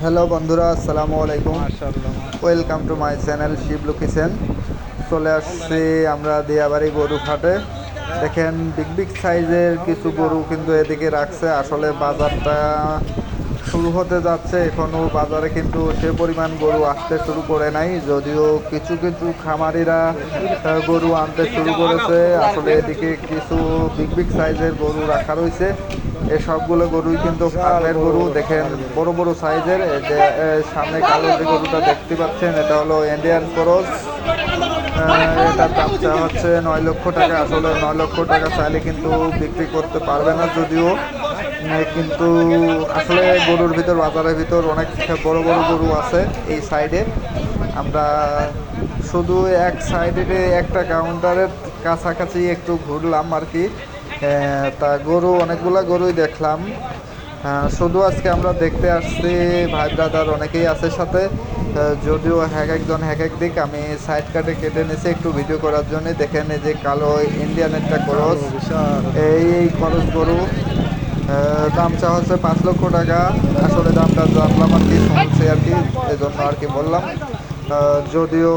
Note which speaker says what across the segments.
Speaker 1: Hello বন্ধুরা, আসসালামু আলাইকুম।
Speaker 2: মাশাআল্লাহ।
Speaker 1: Welcome to my channel Shiblu kitchen. চলে আসছি আমরা দিয়াবাড়ি গরু হাটে। দেখেন বিগ বিগ সাইজের কিছু গরু কিন্তু এদিকে রাখছে। আসলে বাজারটা শুরু হতে যাচ্ছে, এখনও বাজারে কিন্তু সে পরিমাণ গরু আসতে শুরু করে নাই, যদিও কিছু কিছু খামারিরা গরু আনতে শুরু করেছে। আসলে এদিকে কিছু বিগ বিগ সাইজের গরু রাখা রয়েছে। এই সবগুলো গরুই কিন্তু ফার্মের গরু। দেখেন বড় বড় সাইজের। এই যে সামনে কালো যে গরুটা দেখতে পাচ্ছেন, এটা হলো ইন্ডিয়ান ক্রস। এটার দাম চা হচ্ছে 9 লক্ষ টাকা। আসলে 9 লক্ষ টাকা চাইলে কিন্তু বিক্রি করতে পারবে না, যদিও কিন্তু আসলে গরুর ভিতর, বাজারের ভিতর অনেক বড় বড় গরু আছে এই সাইডে। আমরা শুধু এক সাইডে একটা কাউন্টারের কাছাকাছি একটু ঘুরলাম আর কি। তা গরু অনেকগুলা গরুই দেখলাম। শুধু আজকে আমরা দেখতে আসছি, ভাই ব্রাদার অনেকেই আছে সাথে। যদিও এক একজন এক এক দিক, আমি সাইড কাটে কেটে নিয়েছি একটু ভিডিও করার জন্য। দেখেন এই যে কালো ইন্ডিয়ান একটা খরচ, এই খরচ গরু দাম চা হচ্ছে 5 লক্ষ টাকা। আসলে দামটা জানলাম আর কি, শুনছি আর কি, এজন্য আর কি বললাম। যদিও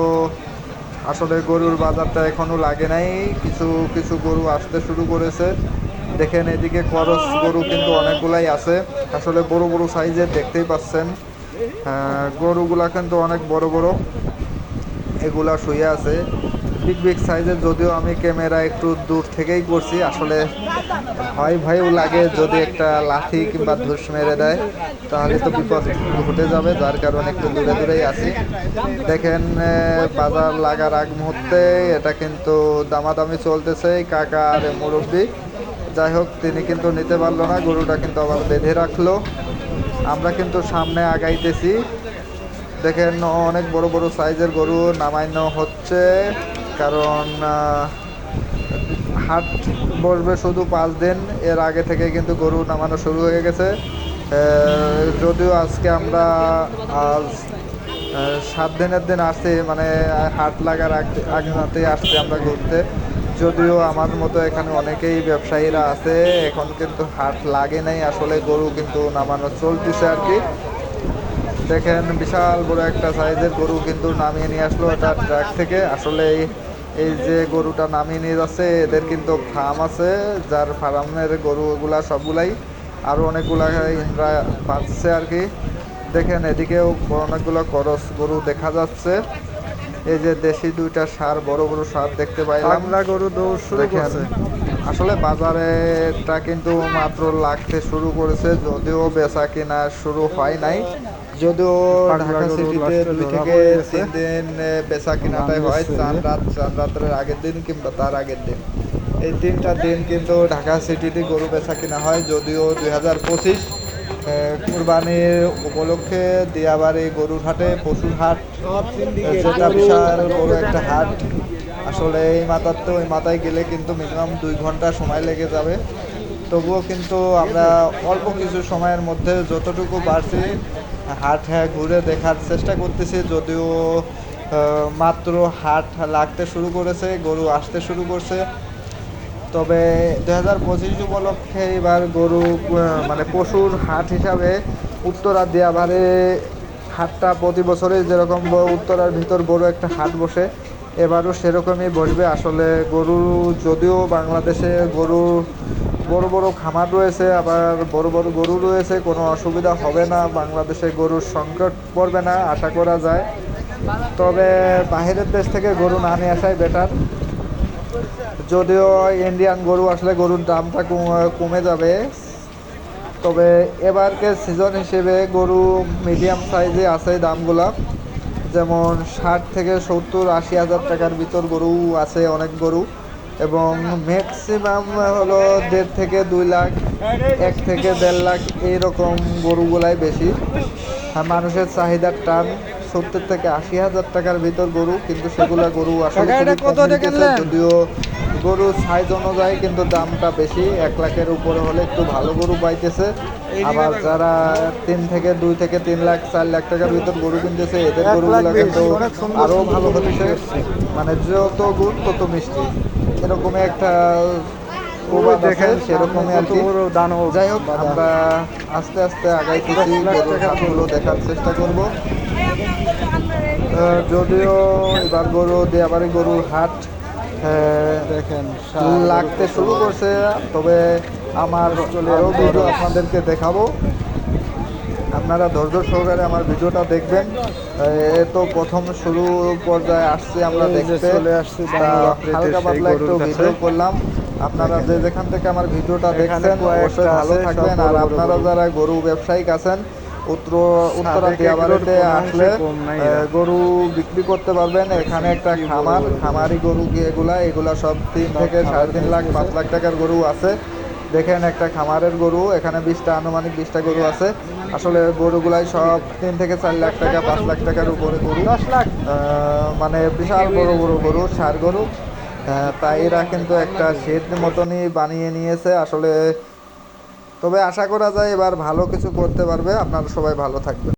Speaker 1: আসলে গরুর বাজারটা এখনও লাগে নাই, কিছু কিছু গরু আসতে শুরু করেছে। দেখেন এদিকে করস গরু কিন্তু অনেকগুলাই আছে। আসলে বড় বড় সাইজের দেখতেই পাচ্ছেন। গরুগুলা কিন্তু অনেক বড় বড়, এগুলা শুয়ে আছে বিগ বিগ সাইজের। যদিও আমি ক্যামেরা একটু দূর থেকেই করছি, আসলে ভয় ভয়ও লাগে, যদি একটা লাঠি কিংবা ধুস মেরে দেয় তাহলে তো বিপদ ঘটে যাবে, যার কারণে একটু দূরে দূরেই আছি। দেখেন বাজার লাগার আগ মুহূর্তে এটা কিন্তু দামাদামি চলতেছে। কাকা আর মুরব্বী, যাই হোক, তিনি কিন্তু নিতে পারলো না, গরুটা কিন্তু আবার বেঁধে রাখলো। আমরা কিন্তু সামনে আগাইতেছি। দেখেন অনেক বড় বড় সাইজের গরু নামাইনো হচ্ছে, কারণ হাট বসবে শুধু 5 দিন। এর আগে থেকে কিন্তু গরু নামানো শুরু হয়ে গেছে। যদিও আজকে আমরা আজ 7 দিনের দিন আসছি, মানে হাট লাগার আগে রাতে আসছি আমরা ঘুরতে। যদিও আমার মতো এখানে অনেকেই ব্যবসায়ীরা আছে, এখন কিন্তু হাট লাগে নাই, আসলে গরু কিন্তু নামানো চলতেছে আর কি। দেখেন বিশাল বড় একটা সাইজের গরু কিন্তু নামিয়ে নিয়ে আসলো এটা ট্রাক থেকে। আসলে এই যে গরুটা নামিয়ে নিয়ে যাচ্ছে, এদের কিন্তু ফার্ম আছে, যার ফার্মের গরুগুলা সবগুলাই, আরও অনেকগুলা ইন্দ্রা পাচ্ছে আর কি। দেখেন এদিকেও অনেকগুলো করস গরু দেখা যাচ্ছে। এই যে দেশি দুইটা ষাঁড়, বড় বড় ষাঁড় দেখতে পাইলাম।
Speaker 2: গরু দৌড় শুরু
Speaker 1: দেখেন
Speaker 2: করছে।
Speaker 1: আসলে বাজারেটা কিন্তু মাত্র লাগতে শুরু করেছে, যদিও বেচা কেনা শুরু হয় নাই। যদিও
Speaker 2: পাগলা
Speaker 1: ঢাকা
Speaker 2: গরু
Speaker 1: সিটিতে
Speaker 2: লাস্টে
Speaker 1: 2
Speaker 2: ধরা
Speaker 1: থেকে
Speaker 2: পড়ে গেছে।
Speaker 1: 3 দিন বেচা কেনাটাই হয়, চার রাতের আগের দিন কিংবা তার আগের দিন। এই 3টা দিন কিন্তু ঢাকা সিটিতে গরু বেচা কেনা হয়। যদিও 2025 কুরবানির উপলক্ষে দিয়াবাড়ি গরুর হাটে, পশুর হাট, যেটা বিশাল বড় একটা হাট। আসলে এই মাথার তো ওই মাথায় গেলে কিন্তু মিনিমাম 2 ঘন্টা সময় লেগে যাবে। তবুও কিন্তু আমরা অল্প কিছু সময়ের মধ্যে যতটুকু পারছি হাট ঘুরে দেখার চেষ্টা করতেছি। যদিও মাত্র হাট লাগতে শুরু করেছে, গরু আসতে শুরু করছে। তবে 2025 উপলক্ষে এবার গরু মানে পশুর হাট হিসাবে উত্তরা দিয়াবাড়ি হাটটা প্রতি বছরই যেরকম উত্তরার ভিতর বড় একটা হাট বসে, এবারও সেরকমই বসবে। আসলে গরু, যদিও বাংলাদেশে গরু বড় বড় খামার রয়েছে, আবার বড় বড় গরু রয়েছে, কোনো অসুবিধা হবে না, বাংলাদেশে গরুর সংকট পড়বে না আশা করা যায়। তবে বাইরের দেশ থেকে গরু না নিয়ে আসাই বেটার। যদিও ইন্ডিয়ান গরু আসলে গরুর দামটা কমে যাবে। তবে এবারকে সিজন হিসেবে গরু মিডিয়াম সাইজে আছে দামগুলা, যেমন 60 থেকে 70-80 হাজার টাকার ভিতর গরু আছে অনেক গরু, এবং ম্যাক্সিমাম হলো 1.5 থেকে 2 লাখ, 1 থেকে 1.5 লাখ এইরকম গরুগুলাই বেশি। মানুষের চাহিদার টান 70 থেকে 80 হাজার টাকার ভিতর গরু, কিন্তু সেগুলা গরু আসলে খুবই কম মিলতেছে। যদিও গরুর সাইজ অনুযায়ী কিন্তু দামটা বেশি, 1 লাখের উপরে হলে একটু ভালো গরু পাইতেছে। আবার যারা 2 থেকে 3 লাখ 4 লাখ টাকার ভিতর গরু কিনতেছে, এদের গরুগুলো কিন্তু আরও ভালো হচ্ছে। মানে যত গুড় তত মিষ্টি, এরকমই একটা প্রবাদ আছে
Speaker 2: দেখেন
Speaker 1: সেরকমই আর কি।
Speaker 2: বড় দানব
Speaker 1: যাই হোক
Speaker 2: বাঁধা।
Speaker 1: আমরা আস্তে আস্তে আগাইতেছি,
Speaker 2: 10 লাখ
Speaker 1: গরুর
Speaker 2: টাকার
Speaker 1: হাটগুলো
Speaker 2: গরু।
Speaker 1: দেখার চেষ্টা করব। যদিও এবার গরু দিয়াবাড়ি গরুর হাট
Speaker 2: দেখেন ষাঁড় গরু
Speaker 1: লাগতে
Speaker 2: কত
Speaker 1: শুরু
Speaker 2: বড়।
Speaker 1: করছে, তবে আমার
Speaker 2: অস্ট্রেলিয়ান
Speaker 1: আরও ভিডিও
Speaker 2: খরচ।
Speaker 1: আপনাদেরকে দেখাবো, আপনারা ধৈর্য সহকারে আমার ভিডিওটা দেখবেন। এ তো প্রথম শুরু পর্যায়ে আসছি আমরা
Speaker 2: এই যে
Speaker 1: দেখতে,
Speaker 2: চলে আসছি
Speaker 1: তা
Speaker 2: বানর আকৃতির
Speaker 1: হালকা
Speaker 2: সেই
Speaker 1: পাতলা একটু
Speaker 2: গরুর কাছে।
Speaker 1: ভিডিও করলাম। আপনারা
Speaker 2: দেখেন
Speaker 1: যে যেখান থেকে আমার ভিডিওটা
Speaker 2: এখানে
Speaker 1: দেখছেন অবশ্যই
Speaker 2: কয়েকটা
Speaker 1: ভালো
Speaker 2: আছে, সব
Speaker 1: থাকবেন। আর
Speaker 2: বড় বড়
Speaker 1: আপনারা
Speaker 2: গরু।
Speaker 1: যারা গরু ব্যবসায়িক আছেন উত্তরা
Speaker 2: সাদেক এগুলোর
Speaker 1: দিয়াবাড়িতে
Speaker 2: কোনো
Speaker 1: আসলে
Speaker 2: অংশে কম নাই এরা।
Speaker 1: গরু বিক্রি করতে পারবেন। এখানে একটা
Speaker 2: কি বড়
Speaker 1: খামার,
Speaker 2: বড় গরু।
Speaker 1: খামারি গরু এগুলা সব 3
Speaker 2: সব
Speaker 1: থেকে
Speaker 2: খাবার
Speaker 1: 3.5 লাখ
Speaker 2: খাইতেছে।
Speaker 1: 5 লাখ টাকার গরু আছে। দেখেন একটা খামারের গরু, এখানে 20টা আনুমানিক 20টা গরু আছে। আসলে গরুগুলাই সব 3 থেকে 4 লাখ টাকা 5 লাখ টাকার উপরে গরু।
Speaker 2: 10 লাখ।
Speaker 1: মানে বিশাল বড় বড় গরু, ষাঁড় গরু। তাই এরা কিন্তু একটা শেড মতনই বানিয়ে নিয়েছে আসলে। তবে আশা করা যায় এবার ভালো কিছু করতে পারবে। আপনারা সবাই ভালো থাকবেন।